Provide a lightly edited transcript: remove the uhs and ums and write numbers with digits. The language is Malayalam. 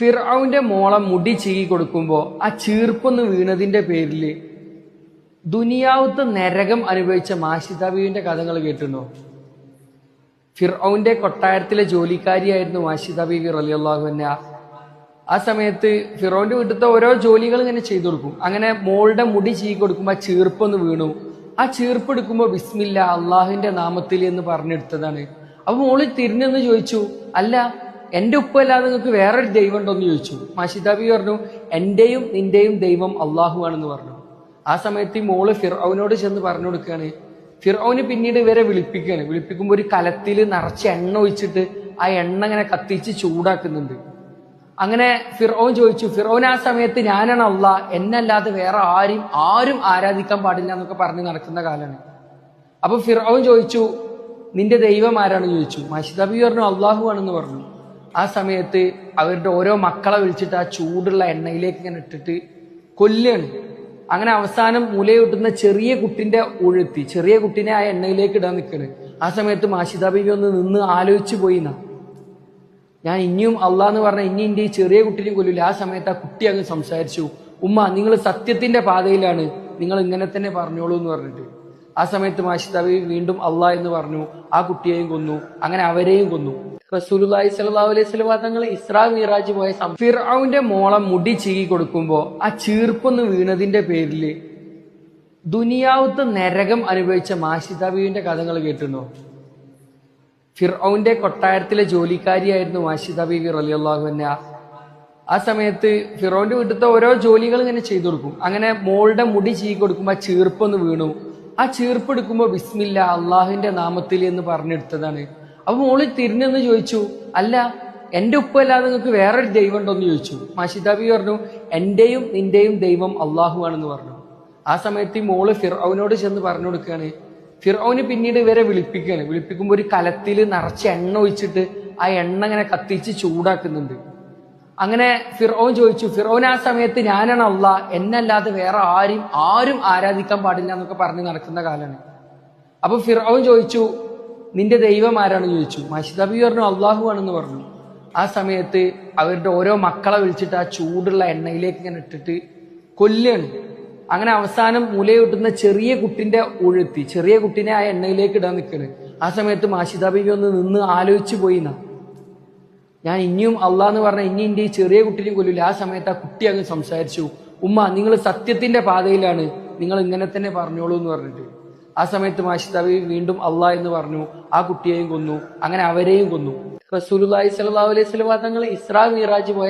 ഫിർഔന്റെ മോളെ മുടി ചീകി കൊടുക്കുമ്പോ ആ ചീർപ്പൊന്ന് വീണതിന്റെ പേരില് ദുനിയാവത്ത് നരകം അനുഭവിച്ച മാഷിദ ബീവിന്റെ കഥകൾ കേട്ടിട്ടുണ്ടോ? ഫിർഔന്റെ കൊട്ടാരത്തിലെ ജോലിക്കാരിയായിരുന്നു മാഷിദ ബീവി റളിയല്ലാഹു അൻഹ. ആ സമയത്ത് ഫിറോന്റെ വീട്ടിലത്തെ ഓരോ ജോലികൾ ഇങ്ങനെ ചെയ്തു കൊടുക്കും. അങ്ങനെ മോളുടെ മുടി ചീകി കൊടുക്കുമ്പോ ആ ചീർപ്പൊന്ന് വീണു. ആ ചീർപ്പ് എടുക്കുമ്പോ ബിസ്മില്ല അള്ളാഹുവിന്റെ നാമത്തിൽ എന്ന് പറഞ്ഞെടുത്തതാണ്. അപ്പൊ മോള് തിരിഞ്ഞെന്ന് ചോദിച്ചു, അല്ല എന്റെ ഉപ്പല്ലാതെ നിങ്ങൾക്ക് വേറൊരു ദൈവം ഉണ്ടോന്ന് ചോദിച്ചു. മാഷിദ ബീവി പറഞ്ഞു, എന്റെയും നിന്റെയും ദൈവം അള്ളാഹു ആണെന്ന് പറഞ്ഞു. ആ സമയത്ത് ഈ മോള് ഫിർഔനോട് ചെന്ന് പറഞ്ഞു കൊടുക്കുകയാണ്. ഫിർഔന് പിന്നീട് ഇവരെ വിളിപ്പിക്കുകയാണ്. വിളിപ്പിക്കുമ്പോൾ ഒരു കലത്തിൽ നിറച്ച് എണ്ണ ഒഴിച്ചിട്ട് ആ എണ്ണ ഇങ്ങനെ കത്തിച്ച് ചൂടാക്കുന്നുണ്ട്. അങ്ങനെ ഫിർഔൻ ചോദിച്ചു, ഫിർഔൻ ആ സമയത്ത് ഞാനാണ് അള്ളാഹ്, എന്നല്ലാതെ വേറെ ആരും ആരാധിക്കാൻ പാടില്ല എന്നൊക്കെ പറഞ്ഞ് നടക്കുന്ന കാലാണ്. അപ്പൊ ഫിർഔൻ ചോദിച്ചു, നിന്റെ ദൈവം ആരാണെന്ന് ചോദിച്ചു. മാഷിദ ബീവി പറഞ്ഞു, അള്ളാഹു ആണെന്ന് പറഞ്ഞു. ആ സമയത്ത് അവരുടെ ഓരോ മക്കളെ വിളിച്ചിട്ട് ആ ചൂടുള്ള എണ്ണയിലേക്ക് ഇങ്ങനെ ഇട്ടിട്ട് കൊല്ലാണ്. അങ്ങനെ അവസാനം മുലയൂട്ടുന്ന ചെറിയ കുട്ടിന്റെ ഉഴുത്തി ചെറിയ കുട്ടിനെ ആ എണ്ണയിലേക്ക് ഇടാൻ നിൽക്കണ്. ആ സമയത്ത് മാഷിദ ബീവി ഒന്ന് നിന്ന് ആലോചിച്ചു പോയിന്നാ, ഞാൻ ഇനിയും അള്ളാന്ന് പറഞ്ഞ ഇനി എന്റെ ഈ ചെറിയ കുട്ടിനെയും കൊല്ലില്ല. ആ സമയത്ത് ആ കുട്ടി അങ്ങ് സംസാരിച്ചു, ഉമ്മ നിങ്ങൾ സത്യത്തിന്റെ പാതയിലാണ്, നിങ്ങൾ ഇങ്ങനെ തന്നെ പറഞ്ഞോളൂ എന്ന് പറഞ്ഞിട്ട്. ആ സമയത്ത് മാഷിദ ബീവി വീണ്ടും അള്ളാഹ് എന്ന് പറഞ്ഞു. ആ കുട്ടിയെയും കൊന്നു. അങ്ങനെ അവരെയും കൊന്നു. റസൂലുള്ളാഹി സ്വല്ലല്ലാഹു അലൈഹി വസല്ലം തങ്ങൾ ഇസ്രാ മിഅ്റാജ് പോയ ഫിർഔന്റെ മോളെ മുടി ചീകി കൊടുക്കുമ്പോ ആ ചീർപ്പൊന്ന് വീണതിന്റെ പേരില് ദുനിയാവത്ത് നരകം അനുഭവിച്ച മാഷിദ ബീവിന്റെ കഥകൾ കേട്ടിട്ടുണ്ടോ? ഫിർഔന്റെ കൊട്ടാരത്തിലെ ജോലിക്കാരിയായിരുന്നു മാഷിദ ബീവി റളിയല്ലാഹു അൻഹ. ആ സമയത്ത് ഫിറോന്റെ വീട്ടിലത്തെ ഓരോ ജോലികൾ ഇങ്ങനെ ചെയ്തു കൊടുക്കും. അങ്ങനെ മോളുടെ മുടി ചീകി കൊടുക്കുമ്പോ ആ ചീർപ്പൊന്ന് വീണു. ആ ചീർപ്പ് എടുക്കുമ്പോ ബിസ്മില്ല അള്ളാഹുവിന്റെ നാമത്തിൽ എന്ന് പറഞ്ഞെടുത്തതാണ്. അപ്പൊ മോള് തിരിഞ്ഞെന്ന് ചോദിച്ചു, അല്ല എന്റെ ഉപ്പല്ലാതെ നിങ്ങൾക്ക് വേറൊരു ദൈവം ഉണ്ടോന്ന് ചോദിച്ചു. മാഷിദ ബീവി പറഞ്ഞു, എന്റെയും നിന്റെയും ദൈവം അള്ളാഹു ആണെന്ന് പറഞ്ഞു. ആ സമയത്ത് ഈ മോള് ഫിർഔനോട് ചെന്ന് പറഞ്ഞു കൊടുക്കുകയാണ്. ഫിർഔന് പിന്നീട് ഇവരെ വിളിപ്പിക്കുകയാണ്. വിളിപ്പിക്കുമ്പോൾ ഒരു കലത്തിൽ നിറച്ച് എണ്ണ ഒഴിച്ചിട്ട് ആ എണ്ണ ഇങ്ങനെ കത്തിച്ച് ചൂടാക്കുന്നുണ്ട്. അങ്ങനെ ഫിർഔൻ ചോദിച്ചു, ഫിർഔൻ ആ സമയത്ത് ഞാനാണ് അള്ളാഹ്, എന്നല്ലാതെ വേറെ ആരും ആരാധിക്കാൻ പാടില്ല എന്നൊക്കെ പറഞ്ഞ് നടക്കുന്ന കാലാണ്. അപ്പൊ ഫിർഔൻ ചോദിച്ചു, നിന്റെ ദൈവം ആരാണെന്ന് ചോദിച്ചു. മാഷിദ ബീവി പറഞ്ഞു, അള്ളാഹു ആണെന്ന് പറഞ്ഞു. ആ സമയത്ത് അവരുടെ ഓരോ മക്കളെ വിളിച്ചിട്ട് ആ ചൂടുള്ള എണ്ണയിലേക്ക് ഇങ്ങനെ ഇട്ടിട്ട് കൊല്ലാണ്. അങ്ങനെ അവസാനം മുലയൂട്ടുന്ന ചെറിയ കുട്ടിന്റെ ഉഴുത്തി ചെറിയ കുട്ടിനെ ആ എണ്ണയിലേക്ക് ഇടാൻ നിൽക്കണ്. ആ സമയത്ത് മാഷിദ ബീവി ഒന്ന് നിന്ന് ആലോചിച്ചു പോയിന്നാ, ഞാൻ ഇനിയും അള്ളാന്ന് പറഞ്ഞ ഇനി എന്റെ ഈ ചെറിയ കുട്ടിനെയും കൊല്ലില്ല. ആ സമയത്ത് ആ കുട്ടി അങ്ങ് സംസാരിച്ചു, ഉമ്മ നിങ്ങൾ സത്യത്തിന്റെ പാതയിലാണ്, നിങ്ങൾ ഇങ്ങനെ തന്നെ പറഞ്ഞോളൂ എന്ന് പറഞ്ഞിട്ട്. ആ സമയത്ത് മാഷിദ ബീവി വീണ്ടും അള്ളാഹ് എന്ന് പറഞ്ഞു. ആ കുട്ടിയെയും കൊന്നു. അങ്ങനെ അവരെയും കൊന്നു. റസൂലുള്ളാഹി സ്വല്ലല്ലാഹു അലൈഹി വസല്ലം തങ്ങൾ ഇസ്രാ മിഅ്റാജ് പോയ